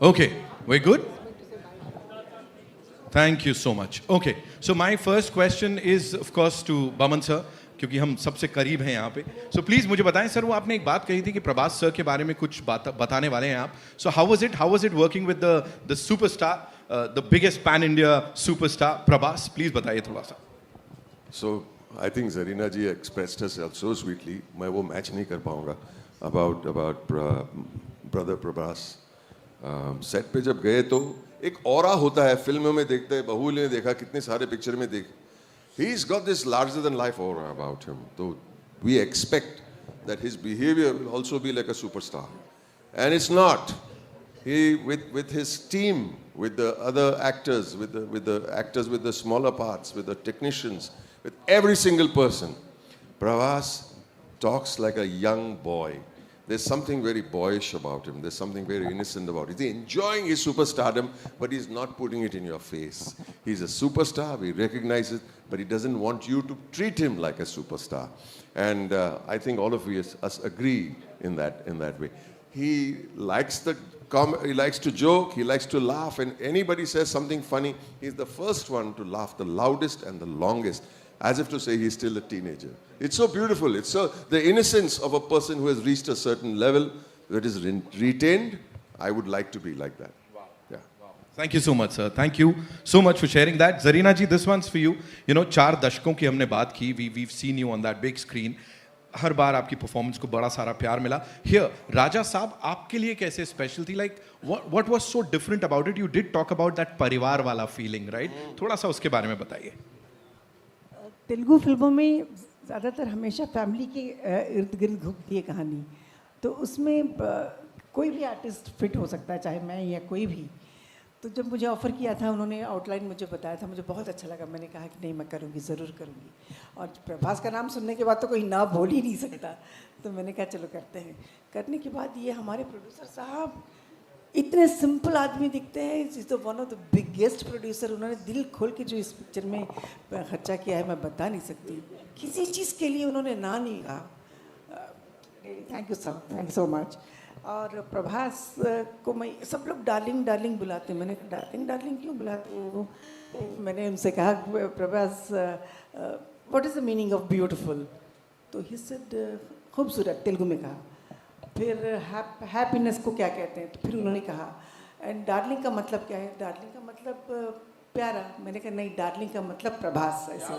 Okay, we're good? Thank you so much. Okay, so my first question is of course to Baman sir, क्योंकि हम सबसे करीब हैं यहाँ पे. So please मुझे बताएं सर, वो आपने एक बात कही थी कि प्रभास सर के बारे में कुछ बताने वाले हैं आप. So how was it? How was it working with the superstar, the biggest pan India superstar, Prabhas? Please बताइए थोड़ा सा. So I think Zarina ji expressed herself so sweetly. मैं वो match नहीं कर पाऊँगा about brother Prabhas. सेट पे जब गए तो एक ऑरा होता है, फिल्मों में देखते हैं, बाहुबली ने देखा, कितने सारे पिक्चर में देख. He's got this larger than life aura about him. So we expect that his behavior will also be like a superstar, and it's not. He with his team, with the other actors, with the actors with the smaller parts, with the technicians, with every single person, Pravas talks like a young boy. There's something very boyish about him. There's something very innocent about him. He's enjoying his superstardom, but he's not putting it in your face. He's a superstar, we recognize it, but he doesn't want you to treat him like a superstar. And I think all of us agree in that way. He likes to joke, he likes to laugh, and anybody says something funny, he's the first one to laugh the loudest and the longest, as if to say he's still a teenager. It's so beautiful. It's so the innocence of a person who has reached a certain level that is retained. I would like to be like that. Wow. Yeah. Wow. Thank you so much, sir. Thank you so much for sharing that. Zarina ji, this one's for you. You know, 4 दशकों की हमने बात की. We've seen you on that big screen. हर बार आपकी performance को बड़ा सारा प्यार मिला. Here, राजा साहब आपके लिए कैसे स्पेशल थी? Like, what was so different about it? You did talk about that परिवार वाला feeling, right? थोड़ा सा उसके बारे में बताइए. तेलुगु फिल्मों में ज़्यादातर हमेशा फैमिली के इर्द गिर्द घूमती है कहानी, तो उसमें कोई भी आर्टिस्ट फिट हो सकता है, चाहे मैं या कोई भी. तो जब मुझे ऑफ़र किया था, उन्होंने आउटलाइन मुझे बताया था, मुझे बहुत अच्छा लगा. मैंने कहा कि नहीं, मैं करूँगी, ज़रूर करूँगी. और प्रभास का नाम सुनने के बाद तो कोई ना बोल ही नहीं सकता, तो मैंने कहा चलो करते हैं. करने के बाद ये हमारे प्रोड्यूसर साहब इतने सिंपल आदमी दिखते हैं. Is the one of the biggest producer. उन्होंने दिल खोल के जो इस पिक्चर में खर्चा किया है, मैं बता नहीं सकती. किसी चीज़ के लिए उन्होंने ना नहीं कहा. Thank you sir, thank you so much. और प्रभास को मैं, सब लोग डार्लिंग डार्लिंग बुलाते हैं. मैंने डार्लिंग डार्लिंग क्यों बुलाते हैं? मैंने उनसे कहा Prabhas, what is the meaning of beautiful? तो ही सेड खूबसूरत, तेलुगु में कहा. फिर हैप्पीनेस को क्या कहते हैं? तो फिर उन्होंने कहा. एंड डार्लिंग का मतलब क्या है? डार्लिंग का मतलब प्यारा. मैंने कहा नहीं, डार्लिंग का मतलब प्रभास. ऐसा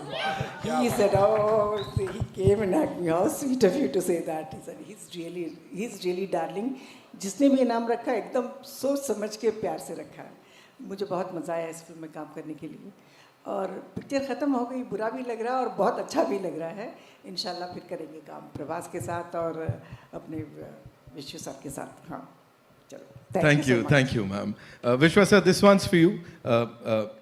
he said, oh, he came and hugged me, how sweet of you to say that. He said he is really darling. जिसने भी ये नाम रखा एकदम सोच समझ के प्यार से रखा है. मुझे बहुत मज़ा आया इस फिल्म में काम करने के लिए. और पिक्चर ख़त्म हो गई, बुरा भी लग रहा है और बहुत अच्छा भी लग रहा है. इंशाल्लाह फिर करेंगे काम प्रभास के साथ और अपने विश्व सर के साथ. हाँ, चलो. Thank you, ma'am. Vishwa sir, this one's for you.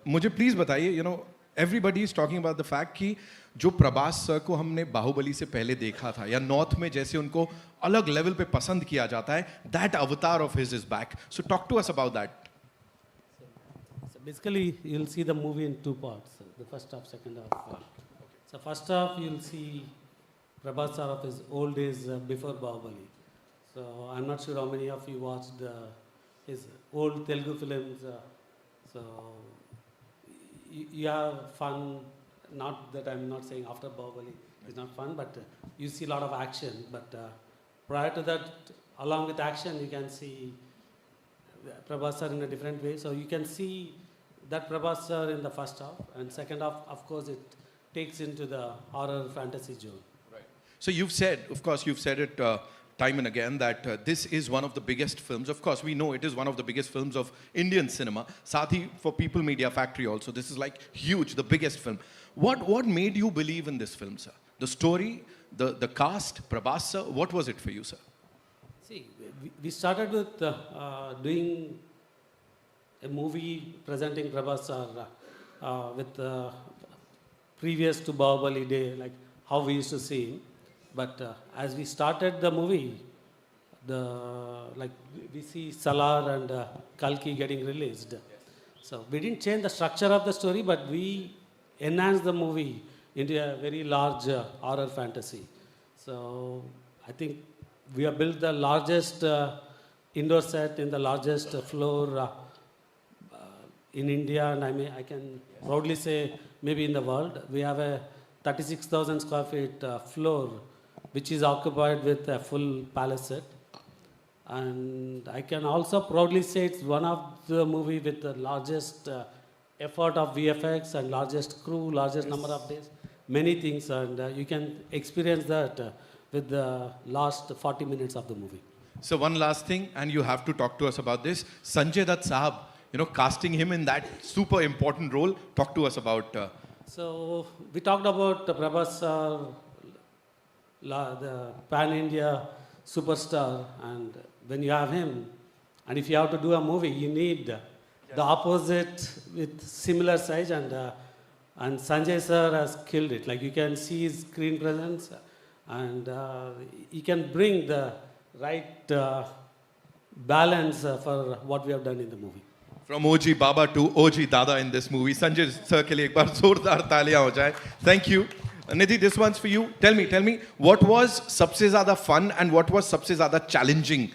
मुझे please बताइए, you know, everybody is talking about the fact कि जो प्रभास सर को हमने बाहुबली से पहले देखा था, या नॉर्थ में जैसे उनको अलग लेवल पे पसंद किया जाता है, that avatar of his is back. So talk to us about that. So basically, you'll see the movie in 2 parts. The first half, second half. So first half, you'll see Prabhas sir of his old days before Bahubali. So I'm not sure how many of you watched his old Telugu films. So you have fun. Not that I'm not saying after Bahubali is not fun, but you see a lot of action. But prior to that, along with action, you can see Prabhas sir in a different way. So you can see that Prabhas sir in the first half, and second half, of course, it takes into the horror fantasy zone. Right. So you've said it time and again that this is one of the biggest films. Of course, we know it is one of the biggest films of Indian cinema. Sathi, for People Media Factory also, this is like huge, the biggest film. What made you believe in this film, sir? The story, the cast, Prabhas sir, what was it for you, sir? See, we started with doing a movie presenting Prabhas sir with previous to Bahubali day, like how we used to see him. But as we started the movie, we see Salar and Kalki getting released. So we didn't change the structure of the story, but we enhanced the movie into a very large horror fantasy. So I think we have built the largest indoor set in the largest floor in India, and I can proudly say maybe in the world. We have a 36,000 square feet floor, which is occupied with a full palace set. And I can also proudly say it's one of the movie with the largest effort of VFX and largest crew, largest number of days, many things, and you can experience that with the last 40 minutes of the movie. So one last thing, and you have to talk to us about this. Sanjay Dutt Sahab, you know, casting him in that super important role. Talk to us about. So we talked about Prabhas, the pan-India superstar, and when you have him, and if you have to do a movie, you need the opposite with similar size, and Sanjay sir has killed it. Like you can see his screen presence, and he can bring the right balance for what we have done in the movie. From OG Baba to OG Dada in this movie. Sanjay sir ke liye ek baar zordar taaliyan ho jaye. Thank you. Nidhi, this one's for you. Tell me, what was सबसे ज़्यादा fun and what was सबसे ज़्यादा challenging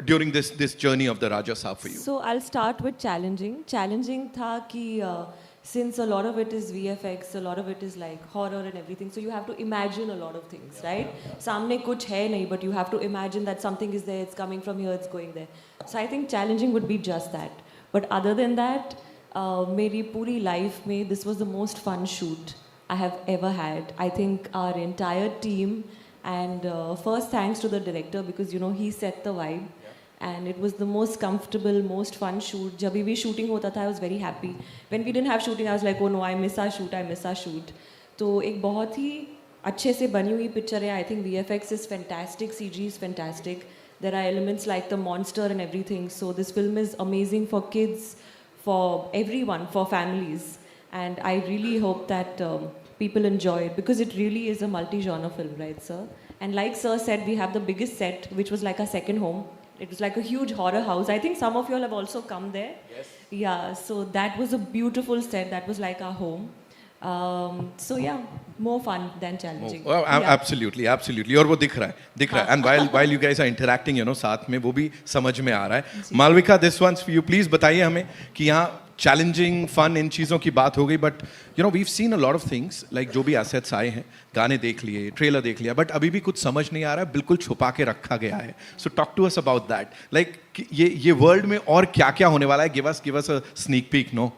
during this journey of the Raja Saab for you? So I'll start with challenging. Challenging था कि since a lot of it is VFX, a lot of it is like horror and everything, so you have to imagine a lot of things, right? सामने कुछ है नहीं, but you have to imagine that something is there, it's coming from here, it's going there. So I think challenging would be just that. But other than that, मेरी पूरी life में this was the most fun shoot I have ever had. I think our entire team, and first thanks to the director because you know he set the vibe, and it was the most comfortable, most fun shoot. जब भी shooting होता था, I was very happy. When we didn't have shooting, I was like, oh no, I miss our shoot. तो एक बहुत ही अच्छे से बनी हुई picture है. I think VFX is fantastic, CG is fantastic. There are elements like the monster and everything. So this film is amazing for kids, for everyone, for families. And I really hope that people enjoy it because it really is a multi-genre film, right, sir? And like sir said, we have the biggest set, which was like a second home. It was like a huge horror house. I think some of you all have also come there. Yes. Yeah, so that was a beautiful set. That was like our home. So yeah, more fun than challenging. Oh, absolutely. और वो दिख रहा है. And while you guys are interacting, you know, साथ में वो भी समझ में आ रहा है. Malvika, this one's for you. Please बताइए हमें कि यहाँ challenging, fun इन चीज़ों की बात हो गई, but you know we've seen a lot of things like जो भी assets आए हैं, गाने देख लिए, ट्रेलर देख लिया, but अभी भी कुछ समझ नहीं आ रहा है, बिल्कुल छुपा के रखा गया है. So talk to us about that. Like ये वर्ल्ड में और क्या होने वाला है? Give us a sneak peek, no?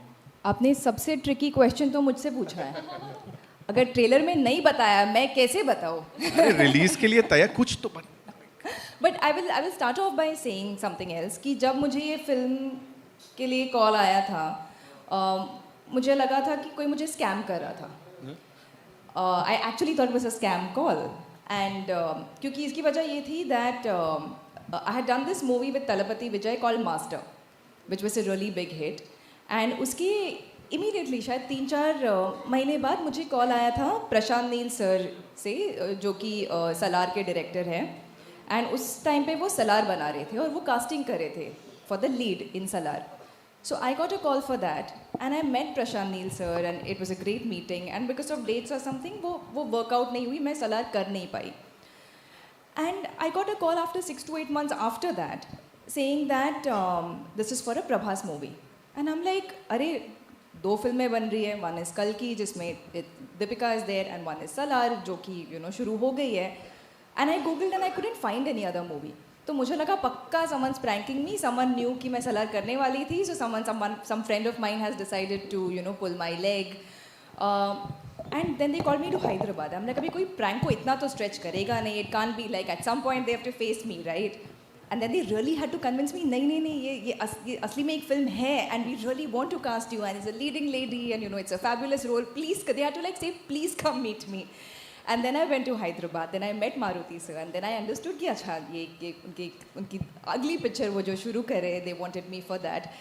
आपने सबसे ट्रिकी क्वेश्चन तो मुझसे पूछा है. अगर ट्रेलर में नहीं बताया, मैं कैसे बताऊँ? रिलीज के लिए तैयार कुछ तो but I will start of by saying something else कि जब मुझे ये फिल्म के लिए कॉल आया था, मुझे लगा था कि कोई मुझे स्कैम कर रहा था. I actually thought it was a scam call, and क्योंकि इसकी वजह ये थी that I had done this movie with Thalapathy Vijay called master, which was a really big hit. And उसकी इमीडिएटली शायद 3-4 महीने बाद मुझे कॉल आया था प्रशांत नील सर से, जो कि सलार के डायरेक्टर हैं. एंड उस टाइम पे वो सलार बना रहे थे और वो कास्टिंग कर रहे थे for the lead in Salaar. So I got a call for that, and I met Prashant Neel sir, and it was a great meeting. And because of dates or something, वो workout नहीं हुई, मैं सलार कर नहीं पाई. And I got a call after 6 to 8 months after that, saying that this is for a Prabhas movie. And I'm like, अरे 2 फिल्में बन रही है, one is Kalki जिसमें Deepika is there, and one is Salar जो कि you know शुरू हो गई है. And I googled and I couldn't find any other movie. तो मुझे लगा पक्का someone's pranking me, someone knew कि मैं सलार करने वाली थी, so some friend of mine has decided to you know pull my leg. And then they called me to Hyderabad. हमने कभी कोई prank को इतना तो stretch करेगा नहीं, it can't be like at some point they have to face me, right? And then they really had to convince me, नहीं ये असली में एक फिल्म है, and we really want to cast you, and it's a leading lady, and you know it's a fabulous role. Please, they had to like say, please come meet me. And then I went to Hyderabad. Then I met Maruti sir, and then I understood कि अच्छा ये उनकी अगली picture वो जो शुरू करे, they wanted me for that.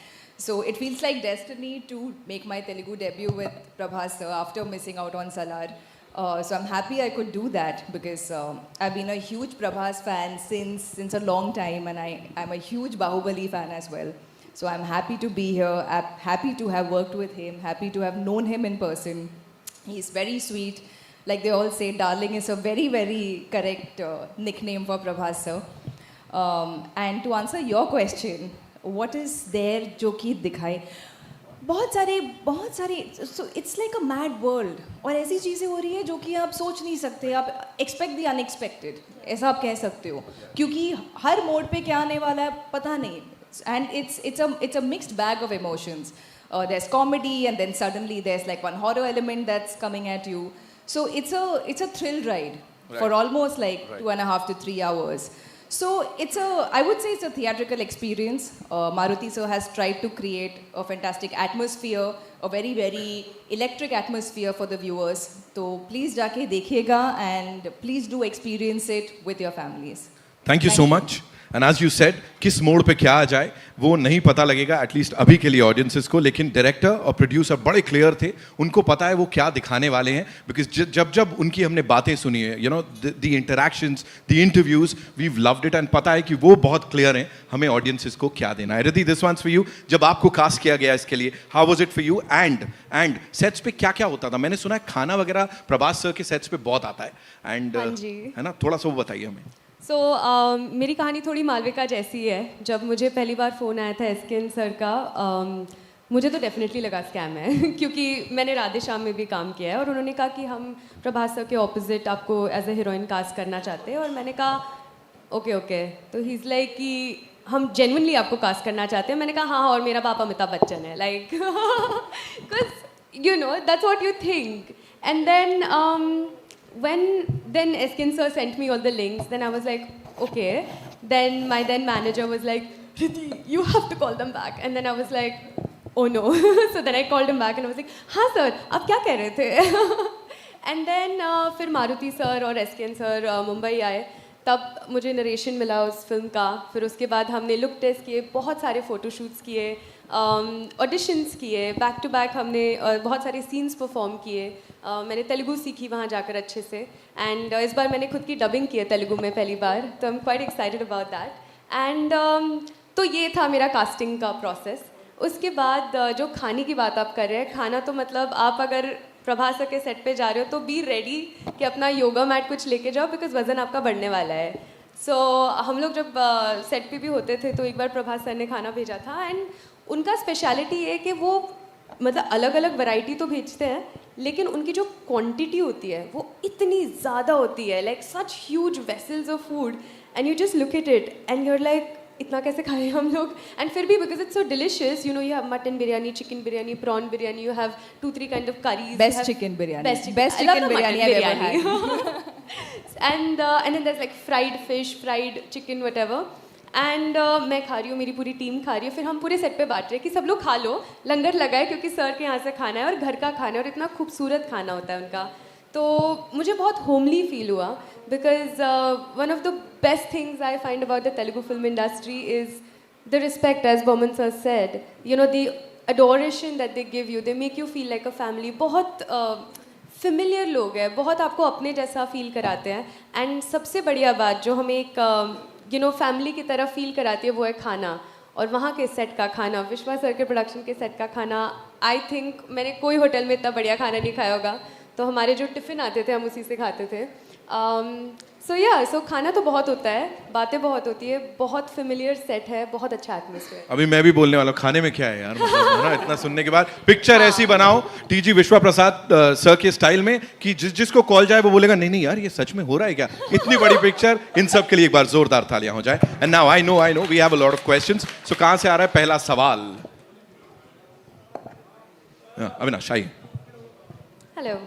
So it feels like destiny to make my Telugu debut with Prabhas sir after missing out on Salar. So I'm happy I could do that because I've been a huge Prabhas fan since a long time, and I'm a huge Bahubali fan as well. So I'm happy to be here. I'm happy to have worked with him. Happy to have known him in person. He's very sweet. Like they all say, darling is a very, very correct nickname for Prabhas sir. And to answer your question, what is there जो कि दिखाए, बहुत सारे so it's like a mad world, और ऐसी चीज़ें हो रही है जो कि आप सोच नहीं सकते, आप एक्सपेक्ट द अनएक्सपेक्टेड, ऐसा आप कह सकते हो, क्योंकि हर मोड पे क्या आने वाला है पता नहीं, and it's a mixed bag of emotions. There's comedy, and then suddenly there's like one horror element that's coming at you, so it's a thrill ride for almost like 2.5 to 3 hours. So I would say it's a theatrical experience. Maruti sir has tried to create a fantastic atmosphere, a very, very electric atmosphere for the viewers. So please jaake dekhiega, and please do experience it with your families. Thank you so much. And as you said, किस mode पे क्या आ जाए वो नहीं पता लगेगा at least अभी के लिए ऑडियंसेस को, लेकिन डायरेक्टर और प्रोड्यूसर बड़े क्लियर थे, उनको पता है वो क्या दिखाने वाले हैं, बिकॉज जब उनकी हमने बातें सुनी है, you know the interactions, the interviews, we loved it, and पता है कि वो बहुत क्लियर हैं हमें ऑडियंसेस को क्या देना है. Riddhi, this one's for you. जब आपको कास्ट किया गया इसके लिए, how was it for you, and sets पे क्या क्या होता था? मैंने सुना है खाना वगैरह प्रभास सर के सेट्स पे बहुत आता है, एंड है ना, थोड़ा सा वो बताइए हमें. सो मेरी कहानी थोड़ी मालविका जैसी है. जब मुझे पहली बार फ़ोन आया था एसकेएन सर का, मुझे तो डेफिनेटली लगा स्कैम है क्योंकि मैंने राधे श्याम में भी काम किया है, और उन्होंने कहा कि हम प्रभास सर के ऑपोजिट आपको एज ए हीरोइन कास्ट करना चाहते हैं, और मैंने कहा ओके. तो ही इज़ लाइक कि हम जेन्युइनली आपको कास्ट करना चाहते हैं. मैंने कहा हाँ, और मेरा पापा अमिताभ बच्चन है, like because you know that's what you think. And then when then SKN sir sent me all the links, then I was like okay. Then my then manager was like, Riddhi, you have to call them back. And then I was like, oh no. So then I called him back and I was like, हाँ sir, आप क्या कह रहे थे? And then फिर Maruti sir और SKN sir Mumbai आए, तब मुझे नरेशन मिला उस फिल्म का. फिर उसके बाद हमने लुक टेस्ट किए, बहुत सारे फ़ोटोशूट्स किए, ऑडिशंस किए, बैक टू बैक हमने बहुत सारे सीन्स परफॉर्म किए. मैंने तेलुगु सीखी वहाँ जाकर अच्छे से, एंड इस बार मैंने खुद की डबिंग की है तेलुगु में पहली बार, तो I am quite excited about that. And तो ये था मेरा कास्टिंग का प्रोसेस. उसके बाद जो खाने की बात आप कर रहे हैं, खाना तो मतलब आप अगर प्रभास सर के सेट पे जा रहे हो तो बी रेडी कि अपना योगा मैट कुछ लेके जाओ, बिकॉज वज़न आपका बढ़ने वाला है. सो हम लोग जब सेट पे भी होते थे तो एक बार प्रभास सर ने खाना भेजा था, एंड उनका स्पेशलिटी है कि वो मतलब अलग अलग वैरायटी तो भेजते हैं, लेकिन उनकी जो क्वांटिटी होती है वो इतनी ज़्यादा होती है, like such huge vessels of food, and you just look at it and you're like इतना कैसे खाए हम लोग. एंड फिर भी because it's so delicious, you know you have mutton biryani, chicken biryani, prawn biryani, you have 2-3 kind of curries. Best chicken biryani. Best chicken biryani I've ever had. and then there's like fried fish, fried chicken, whatever. And मैं खा रही हूँ, मेरी पूरी team खा रही है, फिर हम पूरे सेट पे बांट रहे हैं कि सब लोग खा लो, लंगर लगा है क्योंकि सर के यहाँ से खाना है और घर का खाना है, और इतना खूबसूरत खाना होता है उनका. तो मुझे बहुत होमली फील हुआ, because one of the best things I find about the Telugu film industry is the respect, as Burman sir said, you know the adoration that they give you, they make you feel like a family. बहुत familiar लोग हैं, बहुत आपको अपने जैसा feel कराते हैं. And सबसे बढ़िया बात जो हमें एक यू नो फैमिली की तरह फील कराती है वो है खाना. और वहाँ के सेट का खाना, विश्वा सर के प्रोडक्शन के सेट का खाना, आई थिंक मैंने कोई होटल में इतना बढ़िया खाना नहीं खाया होगा. तो हमारे जो टिफ़िन आते थे हम उसी से खाते थे. सो खाना तो बहुत होता है, बातें बहुत होती है, बहुत फेमिलियर सेट है, बहुत अच्छा एटमॉस्फेयर. अभी मैं भी बोलने वाला हूँ, खाने में क्या है यार, मतलब है ना, इतना सुनने के बाद पिक्चर ऐसी बनाओ टीजी विश्वा प्रसाद सर के स्टाइल में कि जिसको कॉल जाए वो बोलेगा नहीं नहीं यार ये सच में हो रहा है क्या. इतनी बड़ी पिक्चर, इन सब के लिए एक बार जोरदार तालियां हो जाए. And now I know we have a lot of questions. So कहां से आ रहा है पहला सवाल? अविनाश आइए. Hello.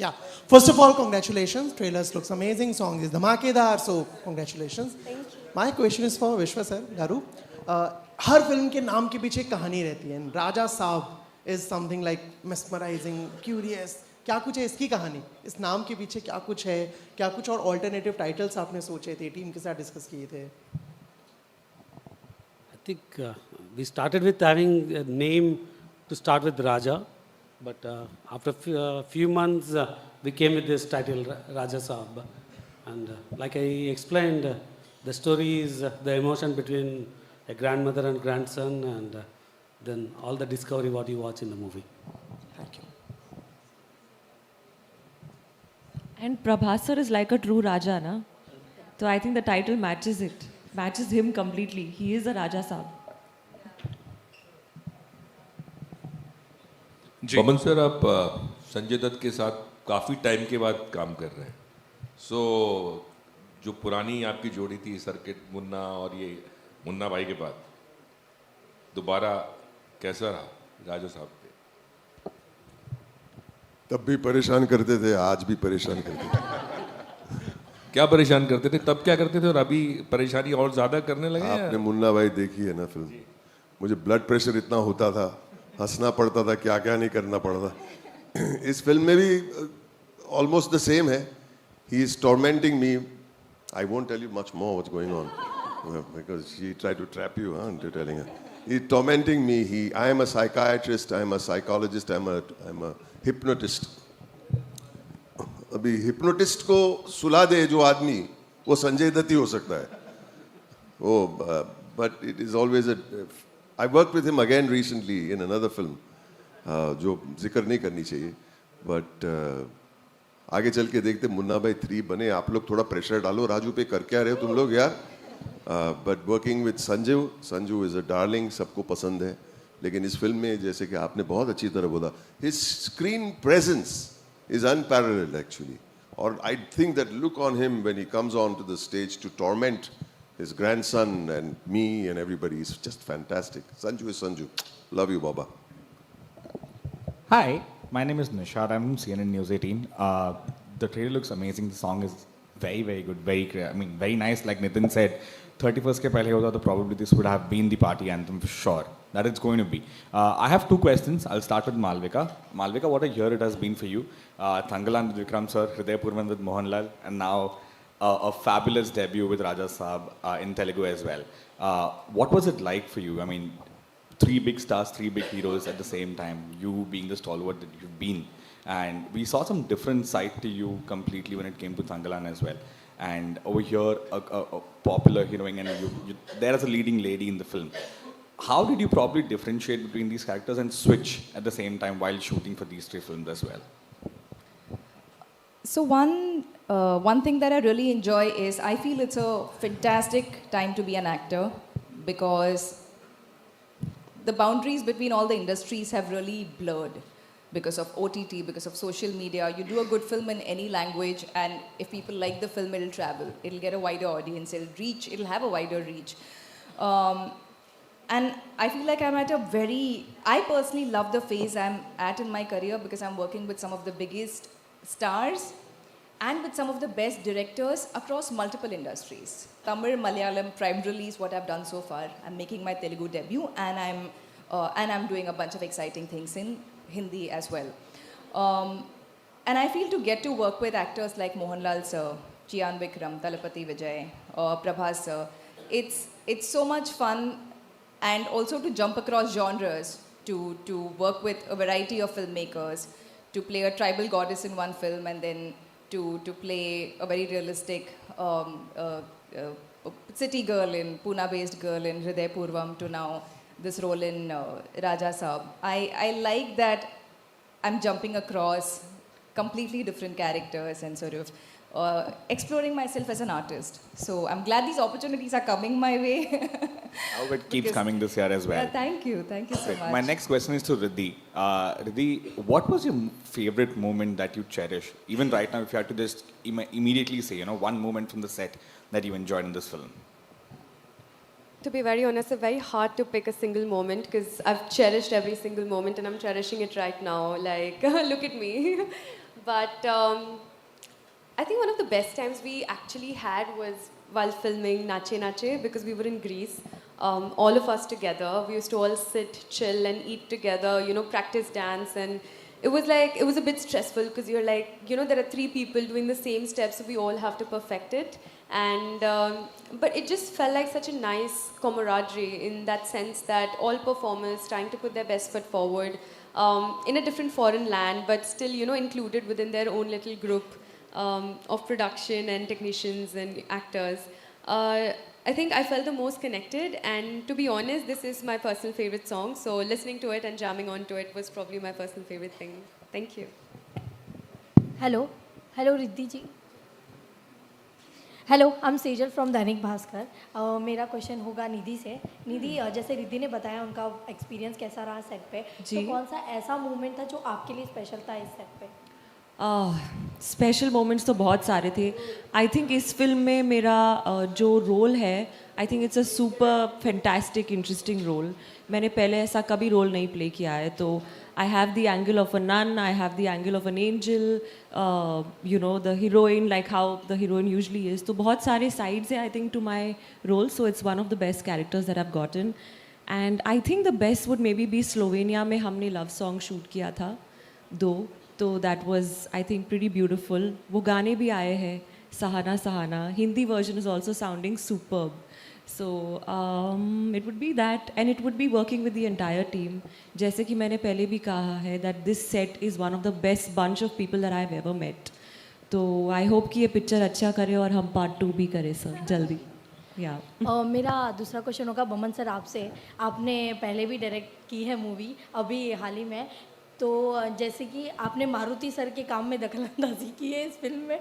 Yeah. First of all, congratulations. Trailers looks amazing. Song is धमाकेदार. So congratulations. Thank you. My question is for Vishwa sir, Garu. Her film के नाम के पीछे एक कहानी रहती है. राजा साहब is something like mesmerizing, curious. क्या कुछ है इसकी कहानी? इस नाम के पीछे क्या कुछ है? क्या कुछ और alternative titles आपने सोचे थे, टीम के साथ डिस्कस किए थे? I think we started with having a name to start with Raja, but after few months we came with this title Raja Saab, and like I explained, the story is the emotion between a grandmother and grandson, and then all the discovery what you watch in the movie. Thank you. And Prabhas sir is like a true Raja, na? So I think the title matches it, matches him completely. He is a Raja Saab. Ji Pawan sir, आप संजय दत्त के साथ काफ़ी time के बाद काम कर रहे हैं. सो जो पुरानी आपकी जोड़ी थी सर्किट मुन्ना और ये मुन्ना भाई के बाद दोबारा कैसा रहा राजा साहब पे? तब भी परेशान करते थे, आज भी परेशान करते थे. क्या परेशान करते थे तब, क्या करते थे, और अभी परेशानी और ज़्यादा करने लगे या? आपने मुन्ना भाई देखी है ना फिल्म? मुझे ब्लड प्रेशर इतना होता था, हंसना पड़ता था, क्या क्या नहीं करना पड़ता. इस फिल्म में भी ऑलमोस्ट द सेम है. He is tormenting me. I won't tell you much more what's going on because she try to trap you into telling her. He is tormenting me. I am a psychiatrist, I am a psychologist, I am a hypnotist. अभी hypnotist को सुला दे जो आदमी, वो संजय दत्त ही हो सकता है. Oh, but it is always a. I worked with him again recently in another film, जो जिक्र नहीं करनी चाहिए. But आगे चल के देखते मुन्ना भाई 3 बने. आप लोग थोड़ा प्रेशर डालो राजू पे, कर क्या रहे हो तुम लोग यार. But working with Sanju is a darling, सबको पसंद है. लेकिन इस फिल्म में जैसे कि आपने बहुत अच्छी तरह बोला, his screen presence is unparalleled actually. Or I think that look on him when he comes onto the stage to torment his grandson and me and everybody is just fantastic. Sanju is Sanju. Love you, Baba. Hi, my name is Nishad. I'm from CNN News 18. The trailer looks amazing. The song is very, very good. Very nice. Like Nitin said, 31st ke pehle hota, so probably this would have been the party anthem for sure. That it's going to be. I have 2 questions. I'll start with Malvika. Malvika, what a year it has been for you. Thangalan with Vikram sir, Hriday Purvan with Mohanlal, and now a fabulous debut with Raja Saab in Telugu as well. What was it like for you? I mean, 3 big stars, 3 big heroes at the same time, you being the stalwart that you've been. And we saw some different side to you completely when it came to Thangalan as well. And over here, a popular heroine, and you there as a leading lady in the film. How did you probably differentiate between these characters and switch at the same time while shooting for these 3 films as well? So one thing that I really enjoy is I feel it's a fantastic time to be an actor because the boundaries between all the industries have really blurred because of OTT, because of social media. You do a good film in any language, and if people like the film, it'll travel. It'll get a wider audience. It'll have a wider reach. And I feel like I'm at I personally love the phase I'm at in my career because I'm working with some of the biggest stars and with some of the best directors across multiple industries. Tamil, Malayalam, prime release, what I've done so far. I'm making my Telugu debut, and I'm doing a bunch of exciting things in Hindi as well. And I feel to get to work with actors like Mohanlal sir, Chiyan Vikram, Talapati Vijay, Prabhas sir, it's so much fun. And also to jump across genres, to work with a variety of filmmakers, to play a tribal goddess in one film and then to play a very realistic city girl in Pune-based girl in Hriday Purvam to now this role in Raja Saab. I like that I'm jumping across completely different characters and sort of exploring myself as an artist. So I'm glad these opportunities are coming my way. I hope it keeps coming this year as well. Thank you so much. My next question is to Riddhi. Riddhi, what was your favorite moment that you cherish? Even right now, if you had to just immediately say, one moment from the set that you enjoyed in this film. To be very honest, it's very hard to pick a single moment because I've cherished every single moment and I'm cherishing it right now. Like, look at me. But I think one of the best times we actually had was while filming Nache Nache because we were in Greece. All of us together, we used to all sit, chill and eat together, practice dance, and it was a bit stressful because you're like, there are 3 people doing the same steps, so we all have to perfect it. And but it just felt like such a nice camaraderie in that sense that all performers trying to put their best foot forward in a different foreign land, but still, included within their own little group of production and technicians and actors. I think I felt the most connected, and to be honest, this is my personal favorite song, so listening to it and jamming onto it was probably my personal favorite thing. Thank you. Hello Riddhi ji. Hello, I am Sejal from Dainik Bhaskar. मेरा question होगा निधि से। निधि, जैसे रिद्धि ने बताया उनका experience कैसा रहा set पे, जी। तो कौन सा ऐसा मोमेंट था जो आपके लिए स्पेशल था इस सेट पे? स्पेशल मोमेंट्स तो बहुत सारे थे। आई थिंक इस फिल्म में मेरा जो रोल है, I think it's a super fantastic interesting role. मैंने पहले ऐसा कभी रोल नहीं प्ले किया है, तो I have the angle of a nun, I have the angle of an angel, you know, the heroine, like how the heroine usually is. तो बहुत सारे sides हैं I think to my role, so it's one of the best characters that I've gotten. And I think the best would maybe be Slovenia में हमने love song shoot किया था 2, तो that was I think pretty beautiful. वो गाने भी आए हैं, Sahana Sahana, Hindi version is also sounding superb. So it would be that, and it would be working with the entire team. जैसे कि मैंने पहले भी कहा है that this set is one of the best bunch of people that I've ever met. तो I hope कि ये पिक्चर अच्छा करे और हम पार्ट 2 भी करें सर जल्दी। मेरा दूसरा क्वेश्चन होगा बमन सर आपसे। आपने पहले भी डायरेक्ट की है मूवी, अभी हाल ही में, तो जैसे कि आपने मारुति सर के काम में दखलंदाजी की है इस फिल्म में।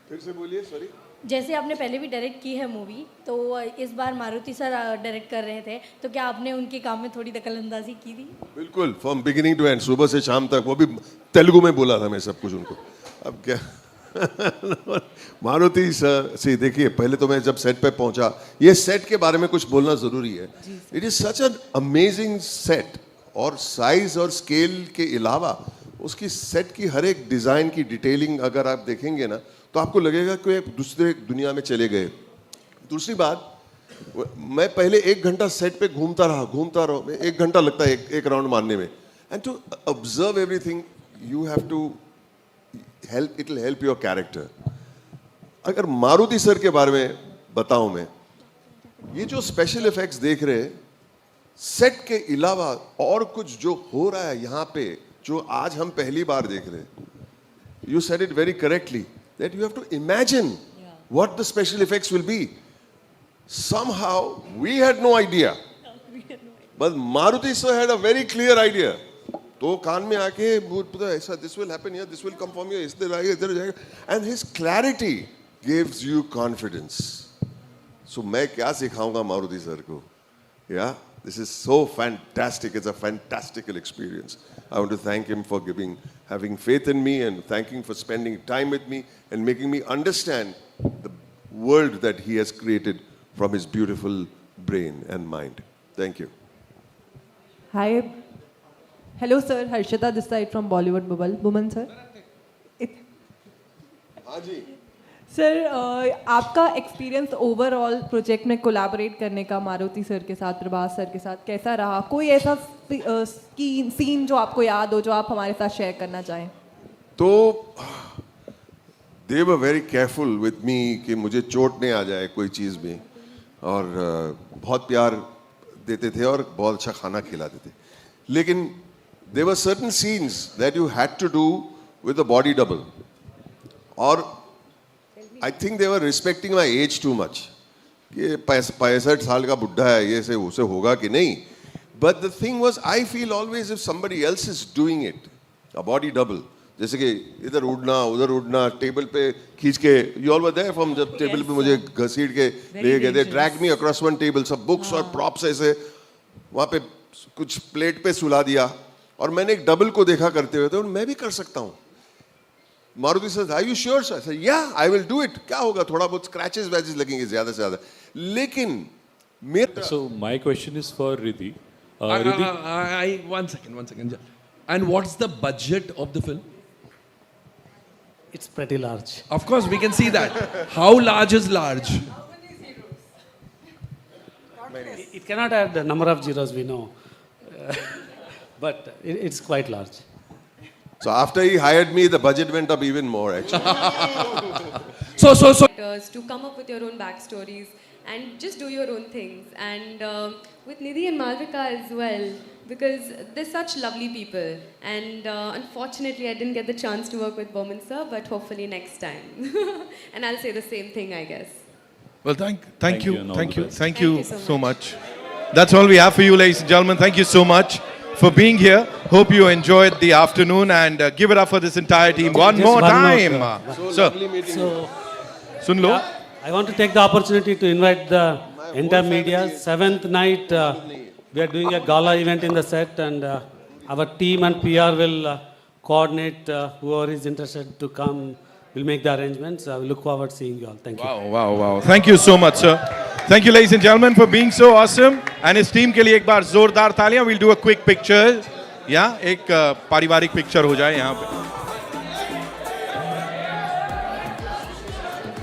फिर से बोलिए, सॉरी। जैसे आपने पहले भी डायरेक्ट की है मूवी, तो इस बार मारुति सर डायरेक्ट कर रहे थे, तो क्या आपने उनके काम में थोड़ी दखलंदाजी की थी? बिल्कुल, फ्रॉम बिगिनिंग टू एंड, सुबह से शाम तक। वो भी तेलुगु में बोला था मैं सब कुछ उनको। अब क्या मारुति सर से देखिए, पहले तो मैं जब सेट पे पहुंचा, ये सेट के बारे में कुछ बोलना जरूरी है। It is such an amazing set, और साइज और स्केल के अलावा उसकी सेट की हर एक डिजाइन की डिटेलिंग अगर आप देखेंगे ना, तो आपको लगेगा कि एक दूसरे दुनिया में चले गए। दूसरी बात, मैं पहले 1 घंटा सेट पे घूमता रहा, 1 घंटा लगता है एक राउंड मारने में। And to observe everything, you have to help, it will help your character. अगर मारुति सर के बारे में बताऊं मैं, ये जो स्पेशल इफेक्ट्स देख रहे हैं, सेट के अलावा और कुछ जो हो रहा है यहाँ पे, जो आज हम पहली बार देख रहे हैं, you said it very correctly, that you have to imagine what the special effects will be. Somehow we had no idea, but Maruti sir had a very clear idea. तो कान में आके पता ऐसा, this will happen here, this will come from here, इधर आएगा, इधर जाएगा, and his clarity gives you confidence. So मैं क्या सिखाऊंगा मारुति सर को? Yeah, this is so fantastic. It's a fantastical experience. I want to thank him for having faith in me, and thanking for spending time with me and making me understand the world that he has created from his beautiful brain and mind. Thank you. Hi. Hello sir, Harshita this side from Bollywood Bubble. Buman sir. हाँ जी। Sir, आपका experience overall project में collaborate करने का Maruti sir के साथ, Prabhas sir के साथ कैसा रहा? कोई ऐसा सीन जो आपको याद हो, जो आप हमारे साथ शेयर करना चाहें? तो they were very careful with me कि मुझे चोट नहीं आ जाए कोई चीज़ में, और बहुत प्यार देते थे और बहुत अच्छा खाना खिलाते थे। लेकिन there were certain scenes that you had to do with a body double, और I think they were respecting my age too much. कि 65 साल का बुढ़ा है, ये से उसे होगा कि नहीं। But the thing was, I feel always if somebody else is doing it, a body double, जैसे कि इधर उड़ना उधर उड़ना, टेबल पे खींच के, you all were there from जब टेबल पे मुझे घसीट के ले गए, they dragged me across one table, सब books और props ऐसे वहाँ पे कुछ प्लेट पे सुला दिया, और मैंने एक डबल को देखा करते हुए, तो मैं भी कर सकता हूँ। Maruti sir, are you sure sir? I said, yeah, I will do it. क्या होगा, थोड़ा बहुत स्क्रैचेस वैचेस लगेंगे ज़्यादा से ज़्यादा, लेकिन मेरा। So my question is for Riddhi. Riddhi, one second. And what's the budget of the film? It's pretty large. Of course, we can see that. How large is large? It cannot have the number of zeros we know, but it's quite large. So after he hired me, the budget went up even more actually. So. To come up with your own backstories and just do your own things. And with Nidhi and Malvika as well, because they're such lovely people. And unfortunately, I didn't get the chance to work with Bowman sir, but hopefully next time. And I'll say the same thing, I guess. Well, thank you so much. That's all we have for you, ladies and gentlemen. Thank you so much for being here. Hope you enjoyed the afternoon, and give it up for this entire team one more time. So lovely meeting you. Soon low. I want to take the opportunity to invite the entire media. 7th night, we are doing a gala event in the set, and our team and PR will coordinate whoever is interested to come. We'll make the arrangements. We look forward to seeing you all. Thank you. Wow. Thank you so much, sir. Thank you, ladies and gentlemen, for being so awesome. And his team के लिए एक बार जोरदार तालियां. We'll do a quick picture. Yeah, एक पारिवारिक picture हो जाए यहाँ पे.